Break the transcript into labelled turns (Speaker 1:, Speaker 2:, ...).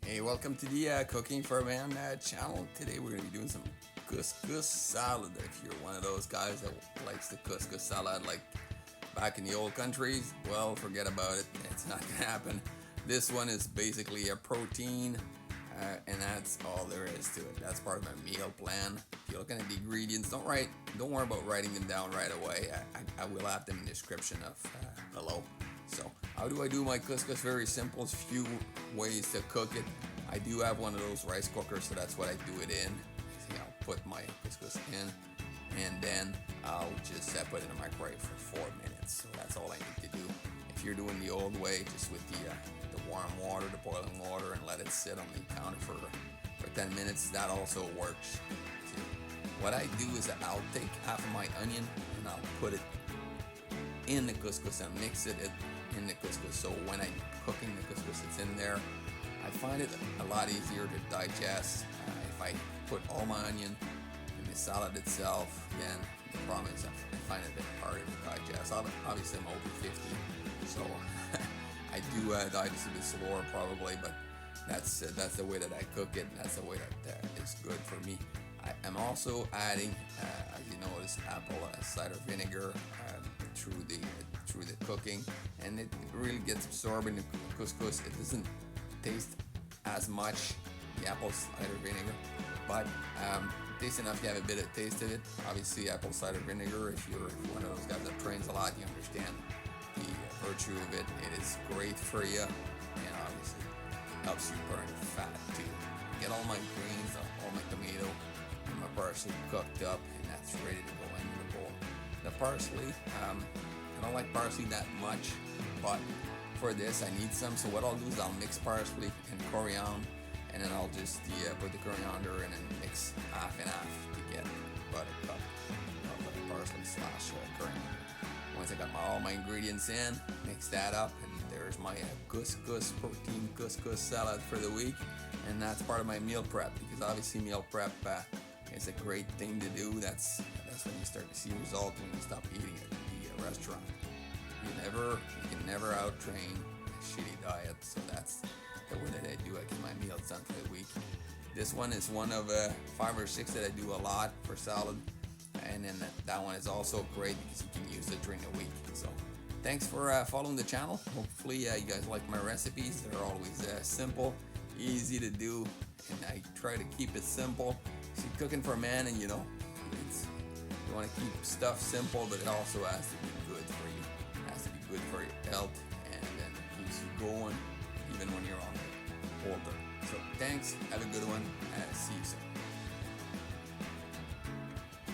Speaker 1: Hey, welcome to the Cooking for a Man channel. Today we're going to be doing some couscous salad. If you're one of those guys that likes the couscous salad like back in the old countries, well, forget about it. It's not going to happen. This one is basically a protein, and that's all there is to it. That's part of my meal plan. If you're looking at the ingredients, don't worry about writing them down right away. I will have them in the description of below. So how do I do my couscous? Very simple. There's a few ways to cook it. I do have one of those rice cookers, so that's what I do it in. I'll put my couscous in, and then I'll just put it in the microwave for 4 minutes. So that's all I need to do. If you're doing the old way, just with the warm water, the boiling water, and let it sit on the counter for 10 minutes, that also works. So what I do is I'll take half of my onion and I'll put it in the couscous and mix it in the couscous. So when I'm cooking the couscous, it's in there. I find it a lot easier to digest if I put all my onion in the salad itself. Then the problem is I find it a bit harder to digest. Obviously, I'm over 50, so I do digest a bit slower probably, but that's the way that I cook it. And that's the way that is good for me. I'm also adding, as you notice, apple cider vinegar through the cooking, and it really gets absorbed in the couscous. It doesn't taste as much, the apple cider vinegar, but tastes enough. You have a bit of taste of it. Obviously, apple cider vinegar, if you're one of those guys that trains a lot, you understand the virtue of it. It is great for you, and obviously helps you burn fat too. Get all my greens, all my tomato and my parsley cooked up, and that's ready to go into the bowl. The parsley, I don't like parsley that much, but for this I need some. So what I'll do is I'll mix parsley and coriander, and then I'll just put the coriander and then mix half and half to get about a cup of parsley slash coriander. Once I got all my ingredients in, mix that up, and there's my couscous protein couscous salad for the week. And that's part of my meal prep, because obviously meal prep is a great thing to do. That's when you start to see results, when you stop eating at the restaurant. You can never out-train a shitty diet, so that's the way that I do. I get my meals done for the week. This one is one of 5 or 6 that I do a lot for salad, and then that one is also great because you can use it during the week. So thanks for following the channel. Hopefully you guys like my recipes. They're always simple, easy to do, and I try to keep it simple. So you're cooking for a man, and you want to keep stuff simple, but it also has to be good for you. It has to be good for your health, and then it keeps you going even when you're older. So thanks, have a good one.